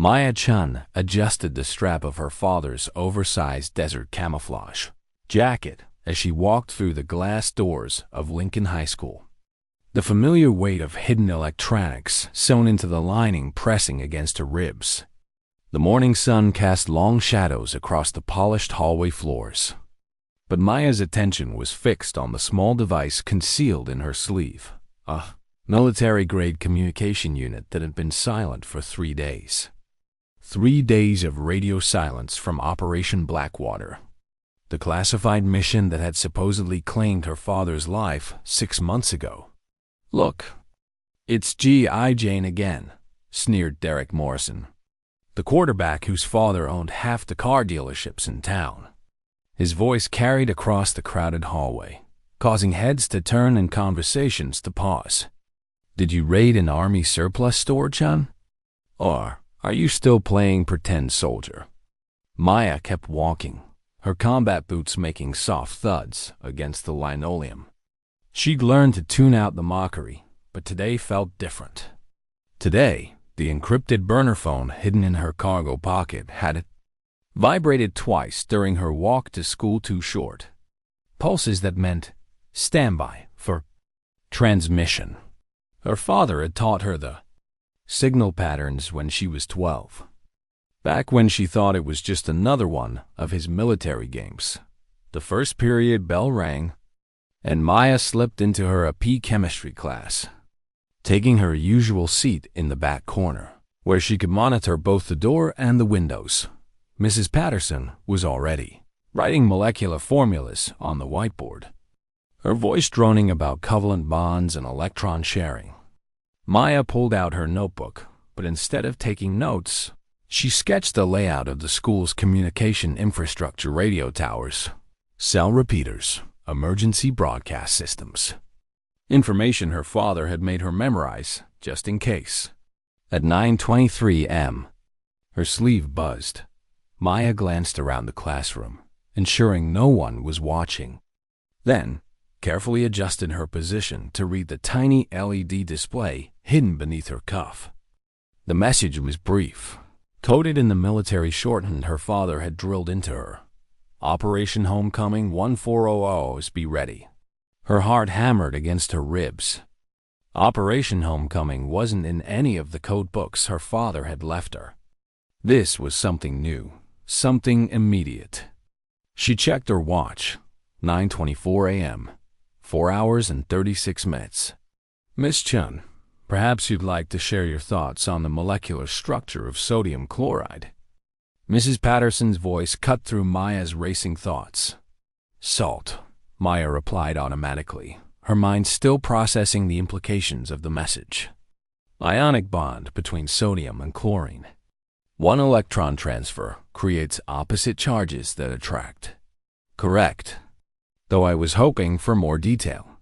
Chen adjusted the strap of her father's oversized desert camouflage jacket as she walked through the glass doors of Lincoln High School. The familiar weight of hidden electronics sewn into the lining pressing against her ribs. The morning sun cast long shadows across the polished hallway floors. But Maya's attention was fixed on the small device concealed in her sleeve, a military-grade communication unit that had been silent for 3 days. 3 days of radio silence from Operation Blackwater, the classified mission that had supposedly claimed her father's life 6 months ago. "Look, it's G.I. Jane again," sneered Derek Morrison, the quarterback whose father owned half the car dealerships in town. His voice carried across the crowded hallway, causing heads to turn and conversations to pause. "Did you raid an army surplus store, Chen? Or are you still playing pretend soldier?" Maya kept walking, her combat boots making soft thuds against the linoleum. She'd learned to tune out the mockery, but today felt different. Today, the encrypted burner phone hidden in her cargo pocket had vibrated twice during her walk to school too short. Pulses that meant standby for transmission. Her father had taught her the signal patterns when she was 12, back when she thought it was just another one of his military games. The first period bell rang, and Maya slipped into her AP chemistry class, taking her usual seat in the back corner, where she could monitor both the door and the windows. Mrs. Patterson was already writing molecular formulas on the whiteboard, her voice droning about covalent bonds and electron sharing. Maya pulled out her notebook, but instead of taking notes, she sketched the layout of the school's communication infrastructure: radio towers, cell repeaters, emergency broadcast systems. Information her father had made her memorize, just in case. At 9:23 a.m., her sleeve buzzed. Maya glanced around the classroom, ensuring no one was watching. Then, carefully adjusted her position to read the tiny LED display hidden beneath her cuff. The message was brief, coded in the military shorthand her father had drilled into her. "Operation Homecoming 1400s, be ready." Her heart hammered against her ribs. Operation Homecoming wasn't in any of the code books her father had left her. This was something new, something immediate. She checked her watch. 9:24 a.m. 4 hours and 36 minutes. "Miss Chen, perhaps you'd like to share your thoughts on the molecular structure of sodium chloride." Mrs. Patterson's voice cut through Maya's racing thoughts. "Salt," Maya replied automatically, her mind still processing the implications of the message. "Ionic bond between sodium and chlorine. One electron transfer creates opposite charges that attract." "Correct. Though I was hoping for more detail."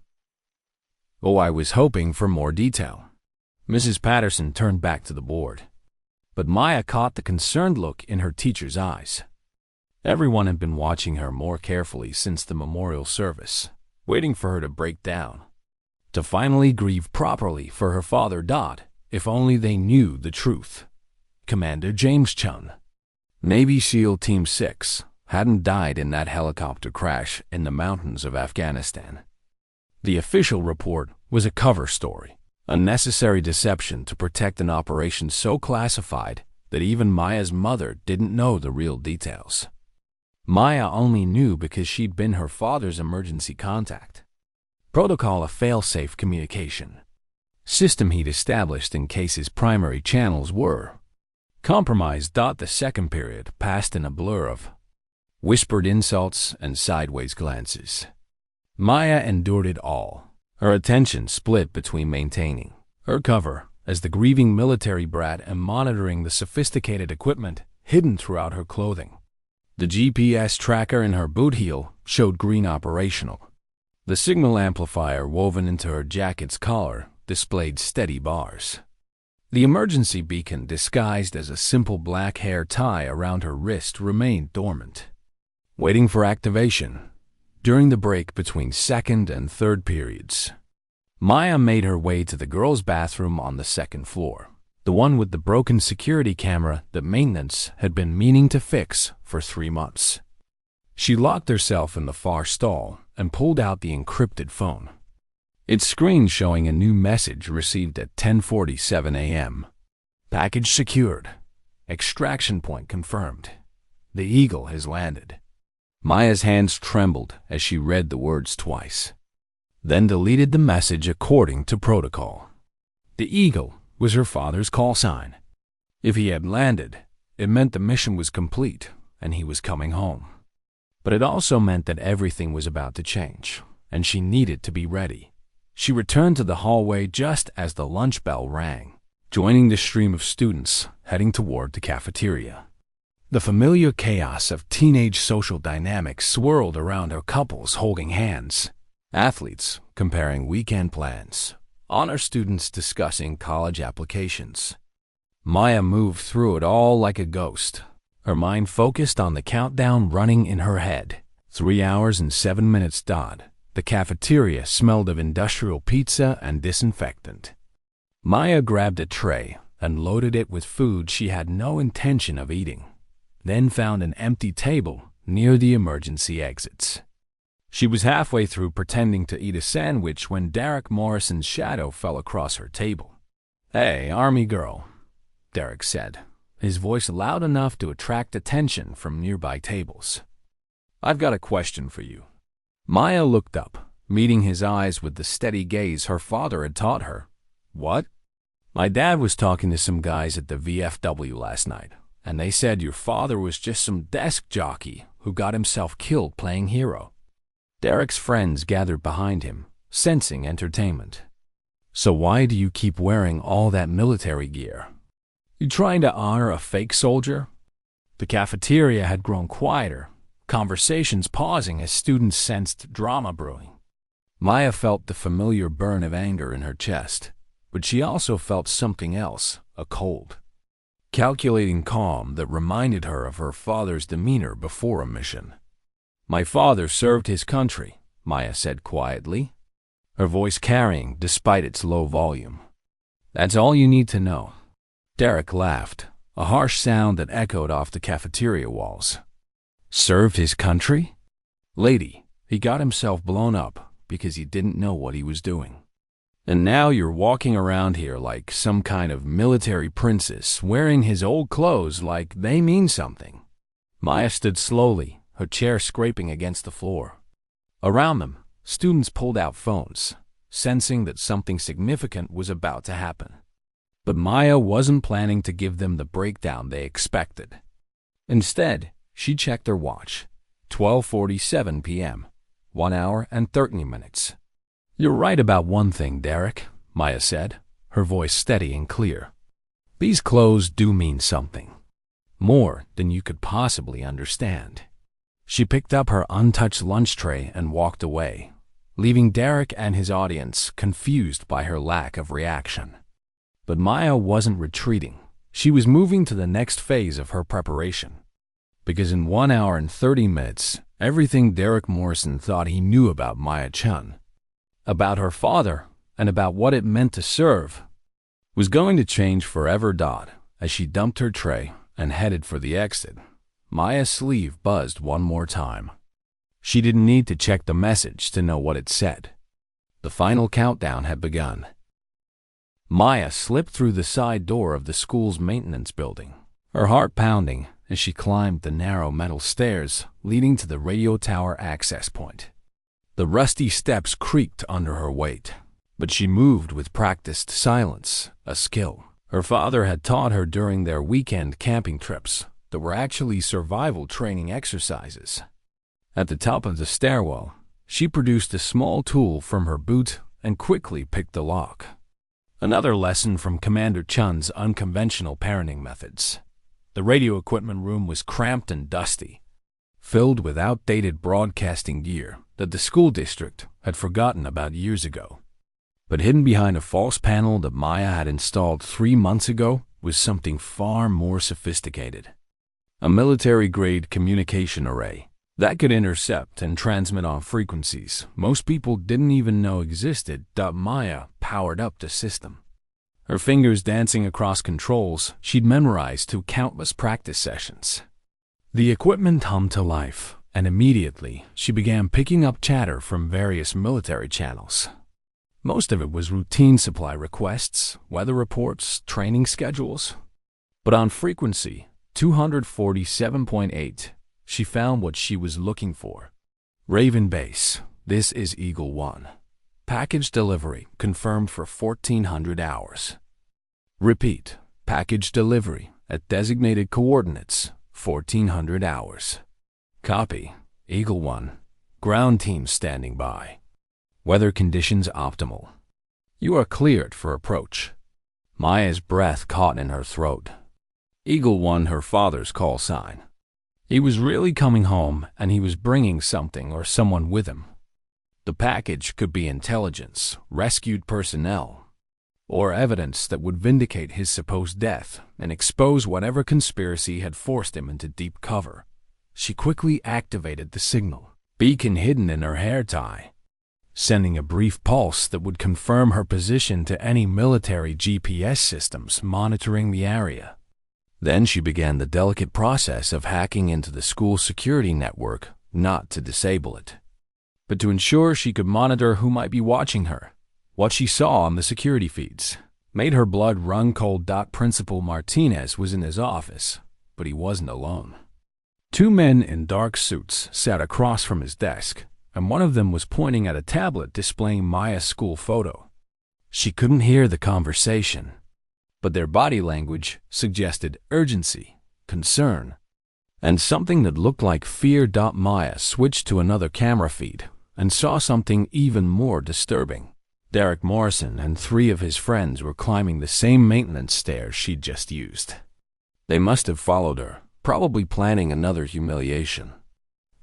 Mrs. Patterson turned back to the board, but Maya caught the concerned look in her teacher's eyes. Everyone had been watching her more carefully since the memorial service, waiting for her to break down, to finally grieve properly for her father. If only they knew the truth. Commander James Chen, Navy SEAL Team 6, hadn't died in that helicopter crash in the mountains of Afghanistan. The official report was a cover story, a necessary deception to protect an operation so classified that even Maya's mother didn't know the real details. Maya only knew because she'd been her father's emergency contact. Protocol: a fail-safe communication system he'd established in case his primary channels were compromised. The second period passed in a blur of whispered insults and sideways glances. Maya endured it all, her attention split between maintaining her cover as the grieving military brat and monitoring the sophisticated equipment hidden throughout her clothing. The GPS tracker in her boot heel showed green operational. The signal amplifier woven into her jacket's collar displayed steady bars. The emergency beacon, disguised as a simple black hair tie around her wrist, remained dormant, waiting for activation. During the break between second and third periods, Maya made her way to the girls' bathroom on the second floor. The one with the broken security camera that maintenance had been meaning to fix for 3 months. She locked herself in the far stall and pulled out the encrypted phone. Its screen showing a new message received at 10:47 a.m. Package secured. Extraction point confirmed. The Eagle has landed. Maya's hands trembled as she read the words twice, then deleted the message according to protocol. The Eagle was her father's call sign. If he had landed, it meant the mission was complete and he was coming home. But it also meant that everything was about to change, and she needed to be ready. She returned to the hallway just as the lunch bell rang, joining the stream of students heading toward the cafeteria. The familiar chaos of teenage social dynamics swirled around her, couples holding hands, athletes comparing weekend plans, honor students discussing college applications. Maya moved through it all like a ghost, her mind focused on the countdown running in her head. 3 hours and 7 minutes dot. The cafeteria smelled of industrial pizza and disinfectant. Maya grabbed a tray and loaded it with food she had no intention of eating, then found an empty table near the emergency exits. She was halfway through pretending to eat a sandwich when Derek Morrison's shadow fell across her table. "Hey, Army girl," Derek said, his voice loud enough to attract attention from nearby tables. "I've got a question for you." Maya looked up, meeting his eyes with the steady gaze her father had taught her. "What?" "My dad was talking to some guys at the VFW last night, and they said your father was just some desk jockey who got himself killed playing hero." Derek's friends gathered behind him, sensing entertainment. "So why do you keep wearing all that military gear? You trying to honor a fake soldier?" The cafeteria had grown quieter, conversations pausing as students sensed drama brewing. Maya felt the familiar burn of anger in her chest, but she also felt something else, a cold, calculating calm that reminded her of her father's demeanor before a mission. "My father served his country," Maya said quietly, her voice carrying despite its low volume. "That's all you need to know." Derek laughed, a harsh sound that echoed off the cafeteria walls. "Served his country?" "Lady, he got himself blown up because he didn't know what he was doing. And now you're walking around here like some kind of military princess, wearing his old clothes like they mean something." Maya stood slowly, her chair scraping against the floor. Around them, students pulled out phones, sensing that something significant was about to happen. But Maya wasn't planning to give them the breakdown they expected. Instead, she checked her watch. 12:47 p.m., 1 hour and 30 minutes. "You're right about one thing, Derek," Maya said, her voice steady and clear. "These clothes do mean something. More than you could possibly understand." She picked up her untouched lunch tray and walked away, leaving Derek and his audience confused by her lack of reaction. But Maya wasn't retreating. She was moving to the next phase of her preparation. Because in 1 hour and 30 minutes, everything Derek Morrison thought he knew about Maya Chen, about her father, and about what it meant to serve, was going to change forever. As she dumped her tray and headed for the exit, Maya's sleeve buzzed one more time. She didn't need to check the message to know what it said. The final countdown had begun. Maya slipped through the side door of the school's maintenance building, her heart pounding as she climbed the narrow metal stairs leading to the radio tower access point. The rusty steps creaked under her weight, but she moved with practiced silence, a skill her father had taught her during their weekend camping trips that were actually survival training exercises. At the top of the stairwell, she produced a small tool from her boot and quickly picked the lock. Another lesson from Commander Chen's unconventional parenting methods. The radio equipment room was cramped and dusty, filled with outdated broadcasting gear that the school district had forgotten about years ago. But hidden behind a false panel that Maya had installed 3 months ago was something far more sophisticated. A military-grade communication array that could intercept and transmit on frequencies most people didn't even know existed. Maya powered up the system. her fingers dancing across controls she'd memorized through countless practice sessions. The equipment hummed to life, and immediately she began picking up chatter from various military channels. Most of it was routine supply requests, weather reports, training schedules. But on frequency 247.8, she found what she was looking for. Raven Base, this is Eagle 1. Package delivery confirmed for 1400 hours. Repeat, package delivery at designated coordinates, 1400 hours. Copy, Eagle 1. Ground team standing by. Weather conditions optimal. You are cleared for approach. Maya's breath caught in her throat. Eagle 1, her father's call sign. He was really coming home, and he was bringing something or someone with him. The package could be intelligence, rescued personnel, or evidence that would vindicate his supposed death and expose whatever conspiracy had forced him into deep cover. She quickly activated the signal, beacon hidden in her hair tie, sending a brief pulse that would confirm her position to any military GPS systems monitoring the area. Then she began the delicate process of hacking into the school security network, not to disable it, but to ensure she could monitor who might be watching her. What she saw on the security feeds made her blood run cold. Principal Martinez was in his office, but he wasn't alone. Two men in dark suits sat across from his desk, and one of them was pointing at a tablet displaying Maya's school photo. She couldn't hear the conversation, but their body language suggested urgency, concern, and something that looked like fear. Maya switched to another camera feed and saw something even more disturbing. Derek Morrison and three of his friends were climbing the same maintenance stairs she'd just used. They must have followed her, probably planning another humiliation.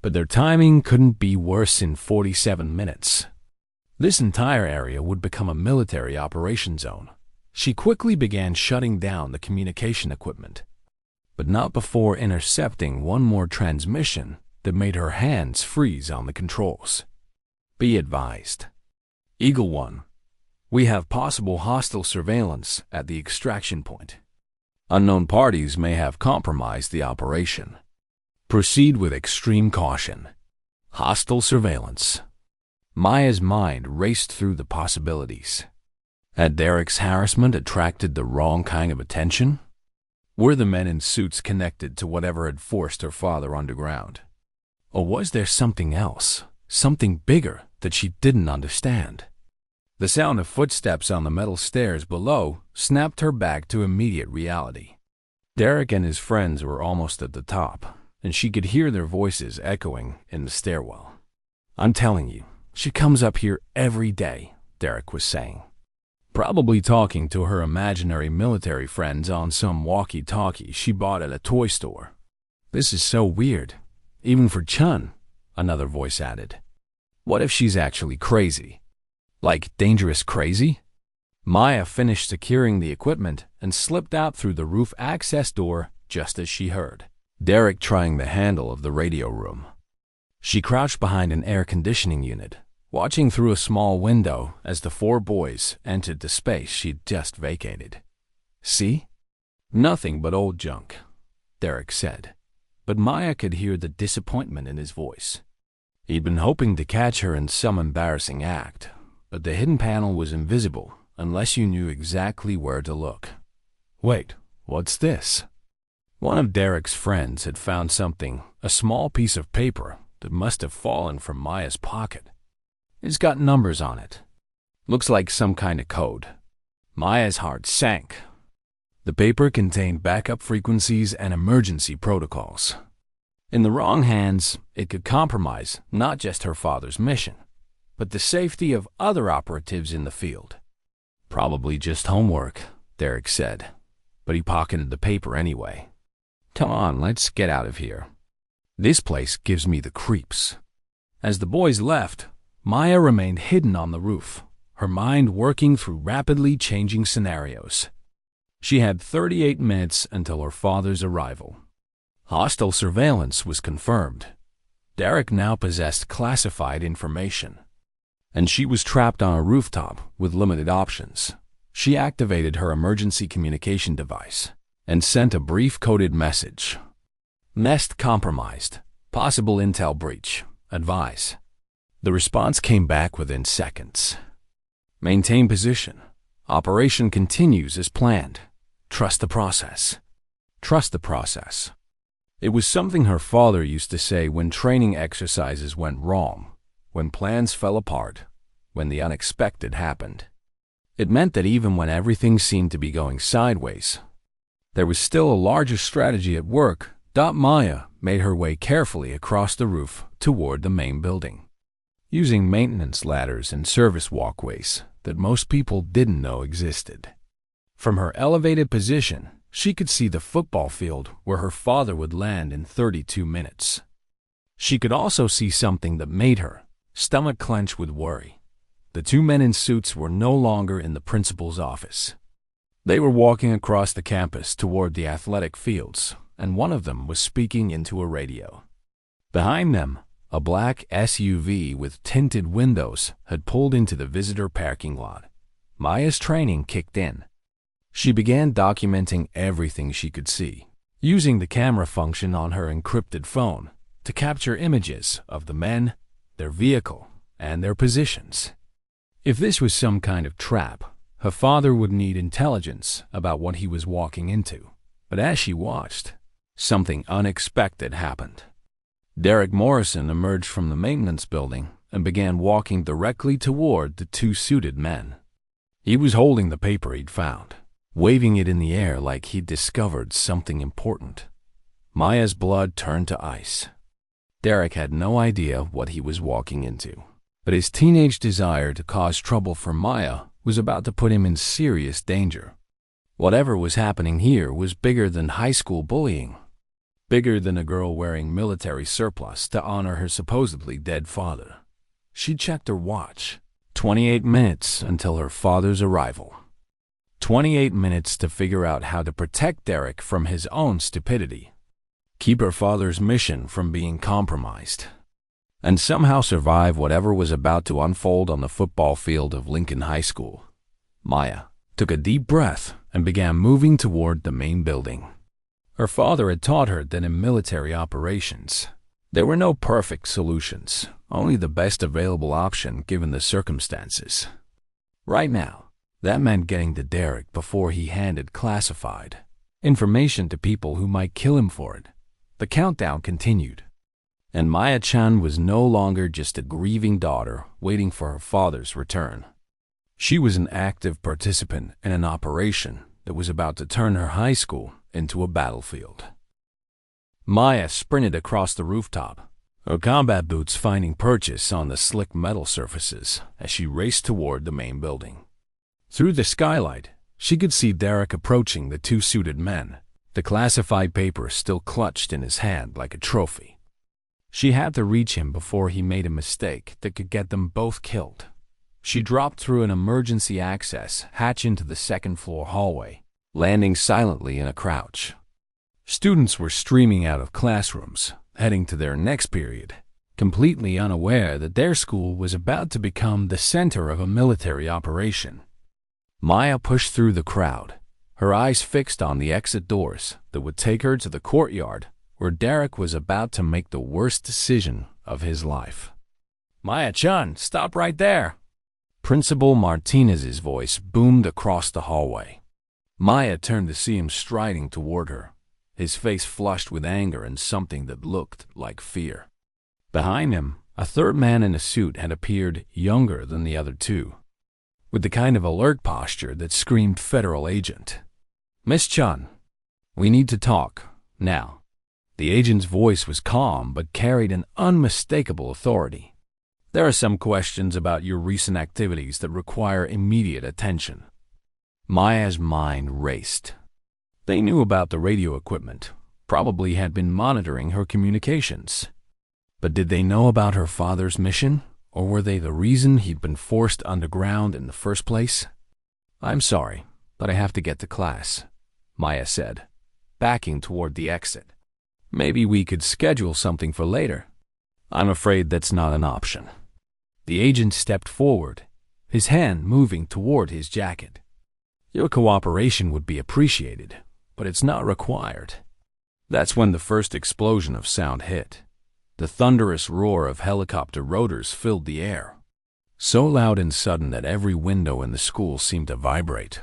But their timing couldn't be worse. In 47 minutes, this entire area would become a military operation zone. She quickly began shutting down the communication equipment, but not before intercepting one more transmission that made her hands freeze on the controls. Be advised, Eagle 1, we have possible hostile surveillance at the extraction point. Unknown parties may have compromised the operation. Proceed with extreme caution. Hostile surveillance. Maya's mind raced through the possibilities. Had Derek's harassment attracted the wrong kind of attention? Were the men in suits connected to whatever had forced her father underground? Or was there something else, something bigger that she didn't understand? The sound of footsteps on the metal stairs below snapped her back to immediate reality. Derek and his friends were almost at the top, and she could hear their voices echoing in the stairwell. I'm telling you, she comes up here every day, Derek was saying. Probably talking to her imaginary military friends on some walkie-talkie she bought at a toy store. This is so weird, even for Chen, another voice added. What if she's actually crazy? Like dangerous crazy? Maya finished securing the equipment and slipped out through the roof access door just as she heard Derek trying the handle of the radio room. She crouched behind an air conditioning unit, watching through a small window as the four boys entered the space she'd just vacated. See? Nothing but old junk, Derek said, but Maya could hear the disappointment in his voice. He'd been hoping to catch her in some embarrassing act, but the hidden panel was invisible unless you knew exactly where to look. Wait, what's this? One of Derek's friends had found something, a small piece of paper that must have fallen from Maya's pocket. It's got numbers on it. Looks like some kind of code. Maya's heart sank. The paper contained backup frequencies and emergency protocols. In the wrong hands, it could compromise not just her father's mission, but the safety of other operatives in the field. Probably just homework, Derek said, but he pocketed the paper anyway. Come on, let's get out of here. This place gives me the creeps. As the boys left, Maya remained hidden on the roof, her mind working through rapidly changing scenarios. She had 38 minutes until her father's arrival. Hostile surveillance was confirmed. Derek now possessed classified information, and she was trapped on a rooftop with limited options. She activated her emergency communication device and sent a brief coded message. Nest compromised. Possible intel breach. Advise. The response came back within seconds. Maintain position. Operation continues as planned. Trust the process. Trust the process. It was something her father used to say when training exercises went wrong, when plans fell apart, when the unexpected happened. It meant that even when everything seemed to be going sideways, there was still a larger strategy at work. Maya made her way carefully across the roof toward the main building, using maintenance ladders and service walkways that most people didn't know existed. From her elevated position, she could see the football field where her father would land in 32 minutes. She could also see something that made her stomach clench with worry. The two men in suits were no longer in the principal's office. They were walking across the campus toward the athletic fields, and one of them was speaking into a radio. Behind them, a black SUV with tinted windows had pulled into the visitor parking lot. Maya's training kicked in. She began documenting everything she could see, using the camera function on her encrypted phone to capture images of the men, their vehicle, and their positions. If this was some kind of trap, her father would need intelligence about what he was walking into. But as she watched, something unexpected happened. Derek Morrison emerged from the maintenance building and began walking directly toward the two suited men. He was holding the paper he'd found, waving it in the air like he'd discovered something important. Maya's blood turned to ice. Derek had no idea what he was walking into, but his teenage desire to cause trouble for Maya was about to put him in serious danger. Whatever was happening here was bigger than high school bullying, bigger than a girl wearing military surplus to honor her supposedly dead father. She checked her watch. 28 minutes until her father's arrival. 28 minutes to figure out how to protect Derek from his own stupidity, keep her father's mission from being compromised, and somehow survive whatever was about to unfold on the football field of Lincoln High School. Maya took a deep breath and began moving toward the main building. Her father had taught her that in military operations, there were no perfect solutions, only the best available option given the circumstances. Right now, that meant getting to Derek before he handed classified information to people who might kill him for it. The countdown continued, and Maya Chen was no longer just a grieving daughter waiting for her father's return. She was an active participant in an operation that was about to turn her high school into a battlefield. Maya sprinted across the rooftop, her combat boots finding purchase on the slick metal surfaces as she raced toward the main building. Through the skylight, she could see Derek approaching the two suited men, the classified paper still clutched in his hand like a trophy. She had to reach him before he made a mistake that could get them both killed. She dropped through an emergency access hatch into the second-floor hallway, landing silently in a crouch. Students were streaming out of classrooms, heading to their next period, completely unaware that their school was about to become the center of a military operation. Maya pushed through the crowd, her eyes fixed on the exit doors that would take her to the courtyard where Derek was about to make the worst decision of his life. "Maya Chen, stop right there!" Principal Martinez's voice boomed across the hallway. Maya turned to see him striding toward her, his face flushed with anger and something that looked like fear. Behind him, a third man in a suit had appeared, younger than the other two, with the kind of alert posture that screamed federal agent. "Miss Chen, we need to talk, now." The agent's voice was calm but carried an unmistakable authority. "There are some questions about your recent activities that require immediate attention." Maya's mind raced. They knew about the radio equipment, probably had been monitoring her communications. But did they know about her father's mission? Or were they the reason he'd been forced underground in the first place? "I'm sorry, but I have to get to class," Maya said, backing toward the exit. "Maybe we could schedule something for later." "I'm afraid that's not an option." The agent stepped forward, his hand moving toward his jacket. Your cooperation would be appreciated, but it's not required." That's when the first explosion of sound hit. The thunderous roar of helicopter rotors filled the air, so loud and sudden that every window in the school seemed to vibrate.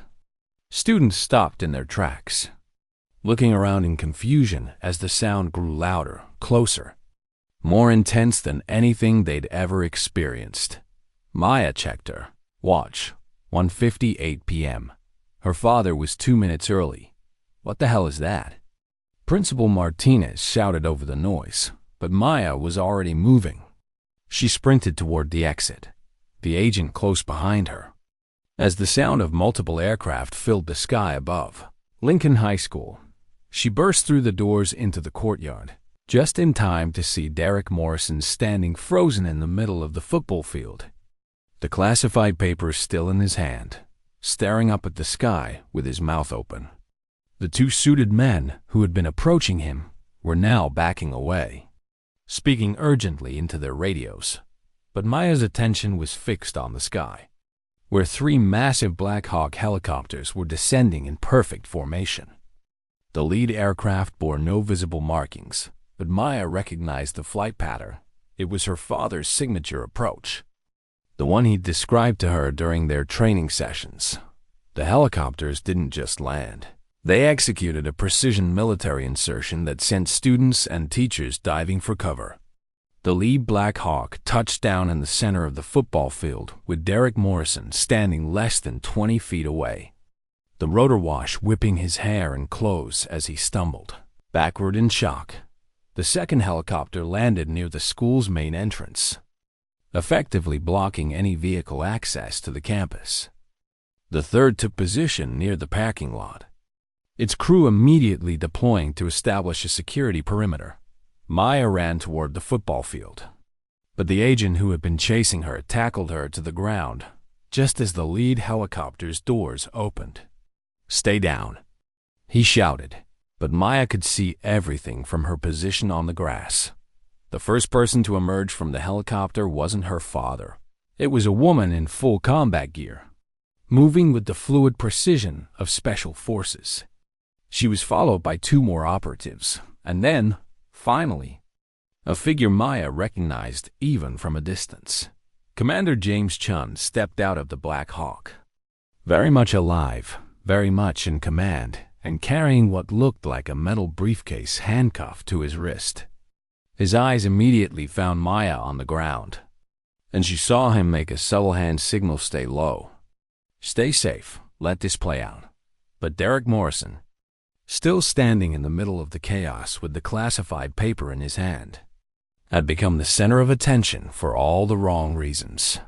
Students stopped in their tracks, looking around in confusion as the sound grew louder, closer, more intense than anything they'd ever experienced. Maya checked her watch. 1:58 p.m. Her father was 2 minutes early. "What the hell is that?" Principal Martinez shouted over the noise, but Maya was already moving. She sprinted toward the exit, the agent close behind her. As the sound of multiple aircraft filled the sky above Lincoln High School, she burst through the doors into the courtyard, just in time to see Derek Morrison standing frozen in the middle of the football field, the classified papers still in his hand, staring up at the sky with his mouth open. The two suited men who had been approaching him were now backing away, speaking urgently into their radios. But Maya's attention was fixed on the sky, where 3 massive Black Hawk helicopters were descending in perfect formation. The lead aircraft bore no visible markings, but Maya recognized the flight pattern. It was her father's signature approach, the one he'd described to her during their training sessions. The helicopters didn't just land. They executed a precision military insertion that sent students and teachers diving for cover. The lead Black Hawk touched down in the center of the football field with Derek Morrison standing less than 20 feet away, the rotor wash whipping his hair and clothes as he stumbled backward in shock. The second helicopter landed near the school's main entrance, effectively blocking any vehicle access to the campus. The third took position near the parking lot, its crew immediately deploying to establish a security perimeter. Maya ran toward the football field, but the agent who had been chasing her tackled her to the ground just as the lead helicopter's doors opened. "Stay down," he shouted, but Maya could see everything from her position on the grass. The first person to emerge from the helicopter wasn't her father. It was a woman in full combat gear, moving with the fluid precision of special forces. She was followed by 2 more operatives, and then, finally, a figure Maya recognized even from a distance. Commander James Chen stepped out of the Black Hawk, very much alive, very much in command, and carrying what looked like a metal briefcase handcuffed to his wrist. His eyes immediately found Maya on the ground, and she saw him make a subtle hand signal, "Stay low. Stay safe, let this play out." But Derek Morrison, still standing in the middle of the chaos with the classified paper in his hand, had become the center of attention for all the wrong reasons.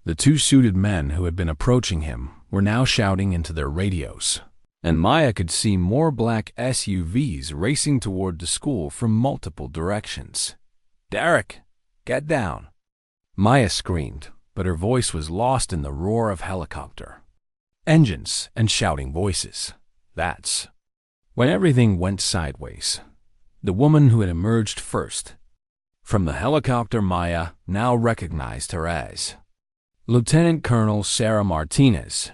The 2 suited men who had been approaching him were now shouting into their radios, and Maya could see more black SUVs racing toward the school from multiple directions. "Derek, get down!" Maya screamed, but her voice was lost in the roar of helicopter engines and shouting voices. That's when everything went sideways. The woman who had emerged first from the helicopter, Maya now recognized her as Lieutenant Colonel Sarah Martinez.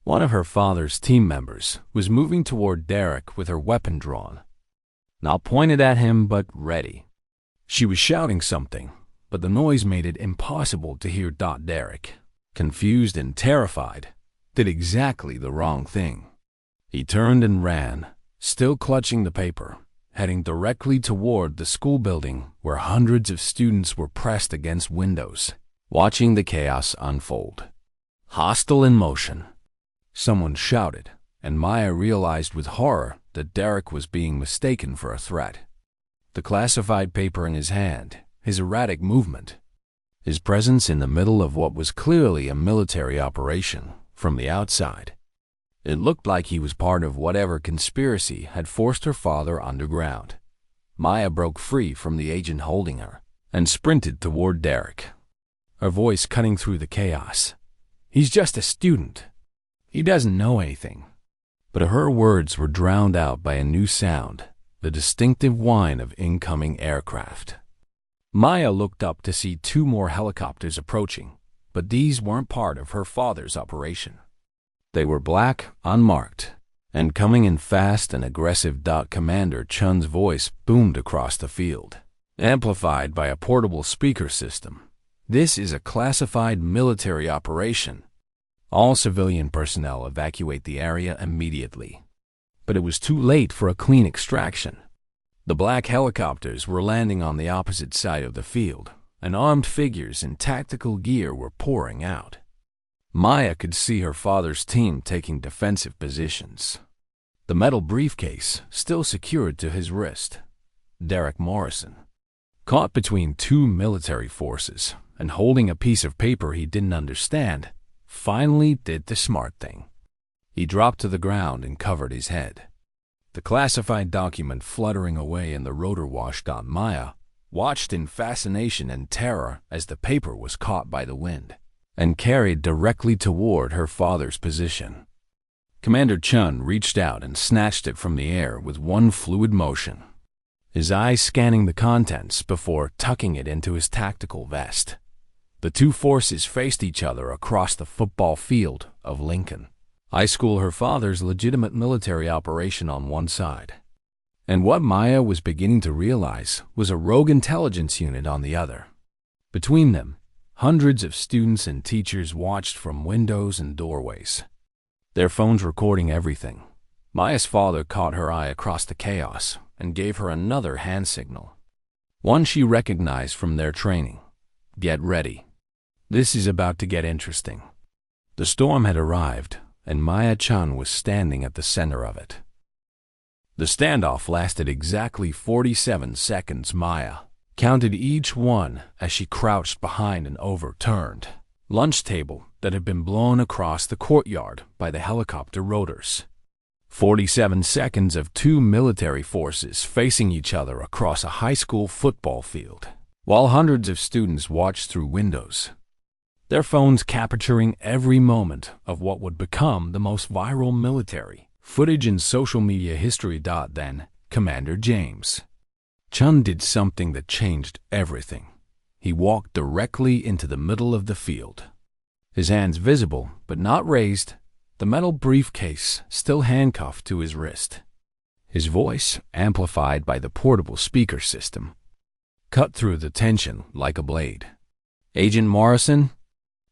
One of her father's team members was moving toward Derek with her weapon drawn, not pointed at him but ready. She was shouting something, but the noise made it impossible to hear. Derek, confused and terrified, did exactly the wrong thing. He turned and ran, still clutching the paper, heading directly toward the school building where hundreds of students were pressed against windows, watching the chaos unfold. "Hostile in motion," someone shouted, and Maya realized with horror that Derek was being mistaken for a threat. The classified paper in his hand, his erratic movement, his presence in the middle of what was clearly a military operation from the outside. It looked like he was part of whatever conspiracy had forced her father underground. Maya broke free from the agent holding her and sprinted toward Derek, her voice cutting through the chaos. "He's just a student. He doesn't know anything." But her words were drowned out by a new sound, the distinctive whine of incoming aircraft. Maya looked up to see 2 more helicopters approaching, but these weren't part of her father's operation. They were black, unmarked, and coming in fast and aggressive. Commander Chen's voice boomed across the field, amplified by a portable speaker system. This is a classified military operation. All civilian personnel evacuate the area immediately. But it was too late for a clean extraction. The black helicopters were landing on the opposite side of the field, and armed figures in tactical gear were pouring out. Maya could see her father's team taking defensive positions. The metal briefcase still secured to his wrist. Derek Morrison, caught between two military forces and holding a piece of paper he didn't understand, finally did the smart thing. He dropped to the ground and covered his head. The classified document fluttering away in the rotor wash. Maya watched in fascination and terror as the paper was caught by the wind and carried directly toward her father's position. Commander Chen reached out and snatched it from the air with one fluid motion, his eyes scanning the contents before tucking it into his tactical vest. The two forces faced each other across the football field of Lincoln High School, her father's legitimate military operation on one side, and what Maya was beginning to realize was a rogue intelligence unit on the other. Between them, hundreds of students and teachers watched from windows and doorways, their phones recording everything. Maya's father caught her eye across the chaos and gave her another hand signal, one she recognized from their training. Get ready. This is about to get interesting. The storm had arrived, and Maya Chen was standing at the center of it. The standoff lasted exactly 47 seconds. Maya counted each one as she crouched behind an overturned lunch table that had been blown across the courtyard by the helicopter rotors. 47 seconds of two military forces facing each other across a high school football field, while hundreds of students watched through windows, their phones capturing every moment of what would become the most viral military footage in social media history. Then, Commander James Chen did something that changed everything. He walked directly into the middle of the field, his hands visible but not raised, the metal briefcase still handcuffed to his wrist. His voice, amplified by the portable speaker system, cut through the tension like a blade. "Agent Morrison,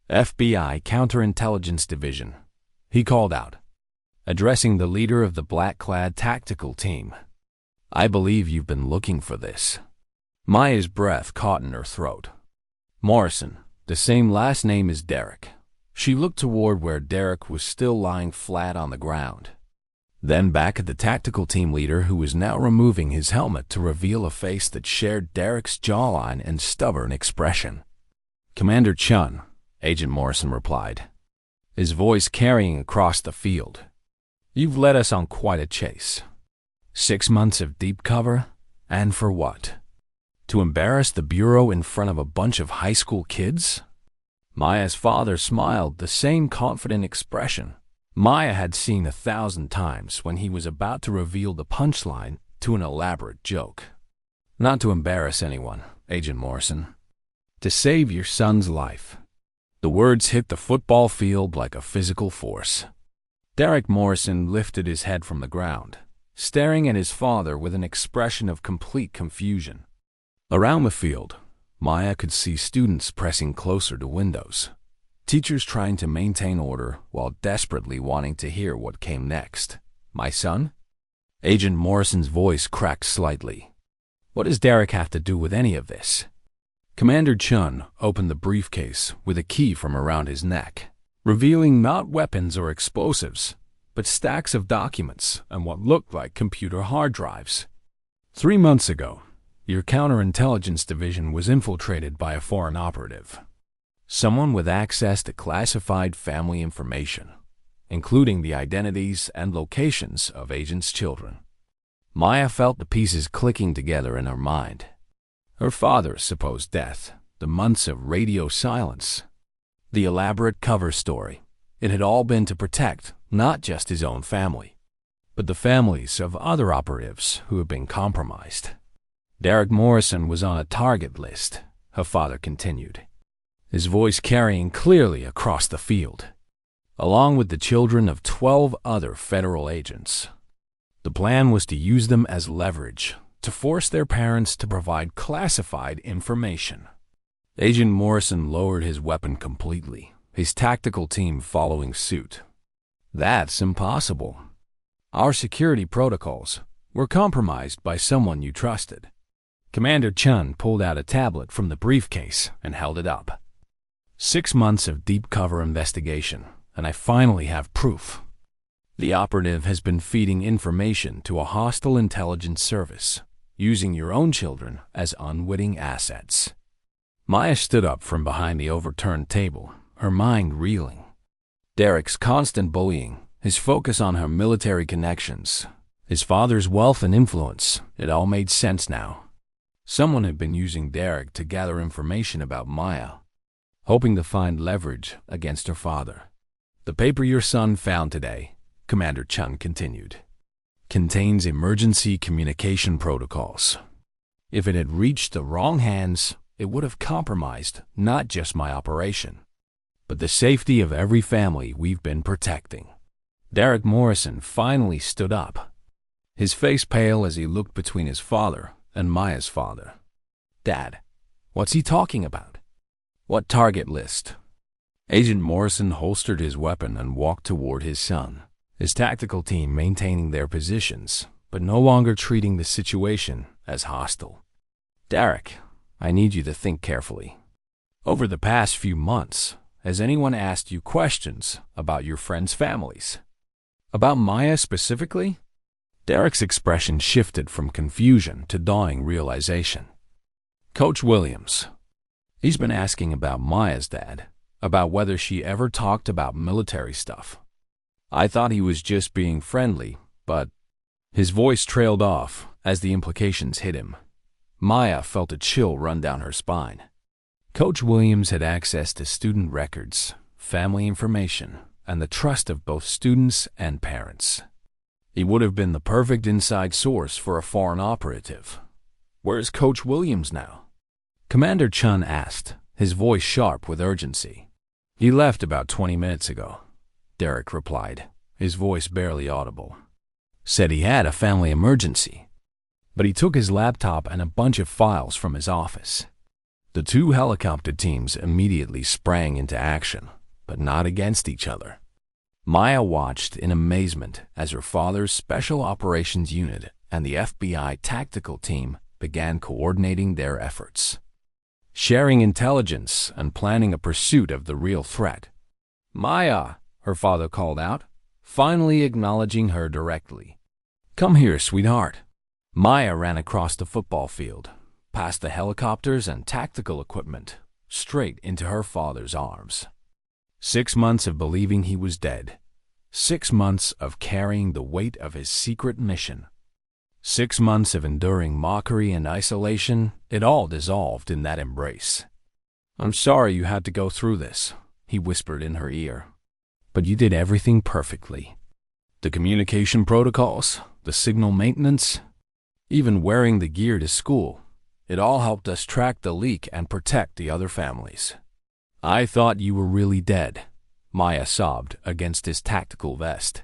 FBI Counterintelligence Division," he called out, addressing the leader of the black-clad tactical team. "I believe you've been looking for this." Maya's breath caught in her throat. Morrison, the same last name as Derek. She looked toward where Derek was still lying flat on the ground, then back at the tactical team leader, who was now removing his helmet to reveal a face that shared Derek's jawline and stubborn expression. "Commander Chen," Agent Morrison replied, his voice carrying across the field. "You've led us on quite a chase. 6 months of deep cover, and for what? To embarrass the Bureau in front of a bunch of high school kids?" Maya's father smiled, the same confident expression Maya had seen 1,000 times when he was about to reveal the punchline to an elaborate joke. "Not to embarrass anyone, Agent Morrison. To save your son's life." The words hit the football field like a physical force. Derek Morrison lifted his head from the ground, staring at his father with an expression of complete confusion. Around the field, Maya could see students pressing closer to windows, teachers trying to maintain order while desperately wanting to hear what came next. "My son?" Agent Morrison's voice cracked slightly. "What does Derek have to do with any of this?" Commander Chen opened the briefcase with a key from around his neck, revealing not weapons or explosives, but stacks of documents and what looked like computer hard drives. 3 months ago, your counterintelligence division was infiltrated by a foreign operative, someone with access to classified family information, including the identities and locations of agents' children. Maya felt the pieces clicking together in her mind. Her father's supposed death, the months of radio silence, the elaborate cover story. It had all been to protect not just his own family, but the families of other operatives who had been compromised. Derek Morrison was on a target list, her father continued, his voice carrying clearly across the field. along with the children of 12 other federal agents. The plan was to use them as leverage to force their parents to provide classified information. Agent Morrison lowered his weapon completely, his tactical team following suit. That's impossible. Our security protocols were compromised by someone you trusted. Commander Chen pulled out a tablet from the briefcase and held it up. 6 months of deep cover investigation, and I finally have proof. The operative has been feeding information to a hostile intelligence service, using your own children as unwitting assets. Maya stood up from behind the overturned table, her mind reeling. Derek's constant bullying, his focus on her military connections, his father's wealth and influence, it all made sense now. Someone had been using Derek to gather information about Maya, hoping to find leverage against her father. The paper your son found today, Commander Chen continued, contains emergency communication protocols. If it had reached the wrong hands, it would have compromised not just my operation, but the safety of every family we've been protecting. Derek Morrison finally stood up, his face pale as he looked between his father and Maya's father. Dad, what's he talking about? What target list? Agent Morrison holstered his weapon and walked toward his son, his tactical team maintaining their positions, but no longer treating the situation as hostile. Derek, I need you to think carefully. Over the past few months, has anyone asked you questions about your friends' families? About Maya specifically? Derek's expression shifted from confusion to dawning realization. Coach Williams. He's been asking about Maya's dad, about whether she ever talked about military stuff. I thought he was just being friendly, but his voice trailed off as the implications hit him. Maya felt a chill run down her spine. Coach Williams had access to student records, family information, and the trust of both students and parents. He would have been the perfect inside source for a foreign operative. Where's Coach Williams now? Commander Chen asked, his voice sharp with urgency. He left about 20 minutes ago, Derek replied, his voice barely audible. Said he had a family emergency, but he took his laptop and a bunch of files from his office. The two helicopter teams immediately sprang into action, but not against each other. Maya watched in amazement as her father's Special Operations Unit and the FBI tactical team began coordinating their efforts, sharing intelligence and planning a pursuit of the real threat. Maya, her father called out, finally acknowledging her directly. Come here, sweetheart. Maya ran across the football field, past the helicopters and tactical equipment, straight into her father's arms. 6 months of believing he was dead. 6 months of carrying the weight of his secret mission. 6 months of enduring mockery and isolation, it all dissolved in that embrace. I'm sorry you had to go through this, he whispered in her ear. But you did everything perfectly. The communication protocols, the signal maintenance, even wearing the gear to school, it all helped us track the leak and protect the other families. I thought you were really dead, Maya sobbed against his tactical vest.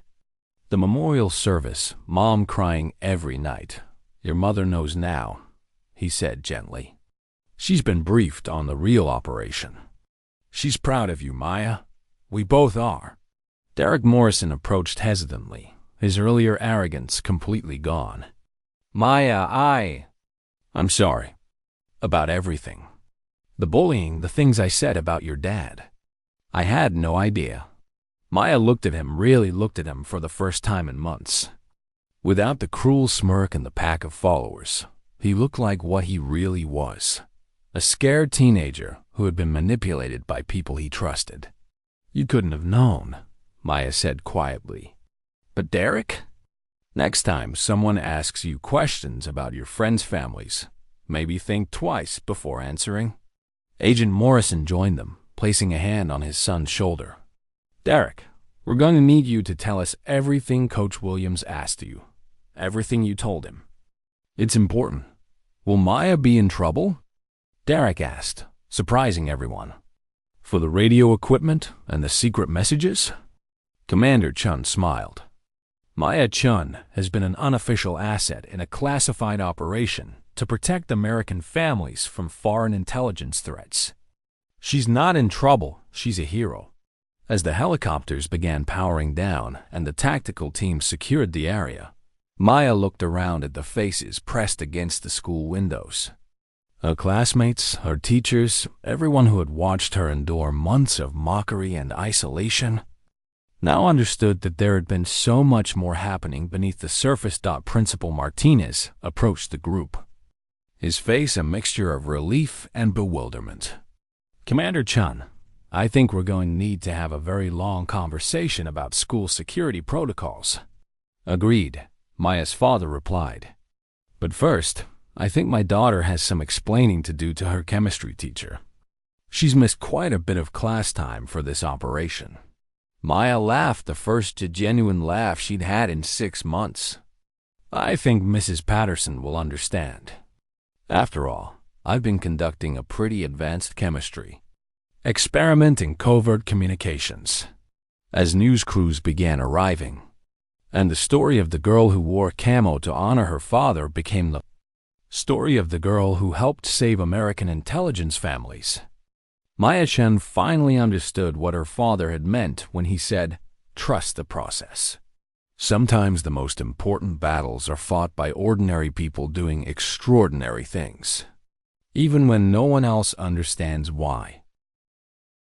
The memorial service, Mom crying every night. Your mother knows now, he said gently. She's been briefed on the real operation. She's proud of you, Maya. We both are. Derek Morrison approached hesitantly, his earlier arrogance completely gone. Maya, I'm sorry. About everything. The bullying, the things I said about your dad. I had no idea. Maya really looked at him for the first time in months. Without the cruel smirk and the pack of followers, he looked like what he really was. A scared teenager who had been manipulated by people he trusted. You couldn't have known, Maya said quietly. But Derek? Next time someone asks you questions about your friends' families, maybe think twice before answering. Agent Morrison joined them, placing a hand on his son's shoulder. Derek, we're going to need you to tell us everything Coach Williams asked you. Everything you told him. It's important. Will Maya be in trouble? Derek asked, surprising everyone. For the radio equipment and the secret messages? Commander Chen smiled. Maya Chen has been an unofficial asset in a classified operation to protect American families from foreign intelligence threats. She's not in trouble, she's a hero. As the helicopters began powering down and the tactical team secured the area, Maya looked around at the faces pressed against the school windows. Her classmates, her teachers, everyone who had watched her endure months of mockery and isolation, now understood that there had been so much more happening beneath the surface. Principal Martinez approached the group, his face a mixture of relief and bewilderment. Commander Chen, I think we're going to need to have a very long conversation about school security protocols. Agreed, Maya's father replied. But first, I think my daughter has some explaining to do to her chemistry teacher. She's missed quite a bit of class time for this operation. Maya laughed, the first genuine laugh she'd had in 6 months. I think Mrs. Patterson will understand. After all, I've been conducting a pretty advanced chemistry experiment in covert communications. As news crews began arriving, and the story of the girl who wore camo to honor her father became the story of the girl who helped save American intelligence families. Maya Chen finally understood what her father had meant when he said, "Trust the process." Sometimes the most important battles are fought by ordinary people doing extraordinary things, even when no one else understands why.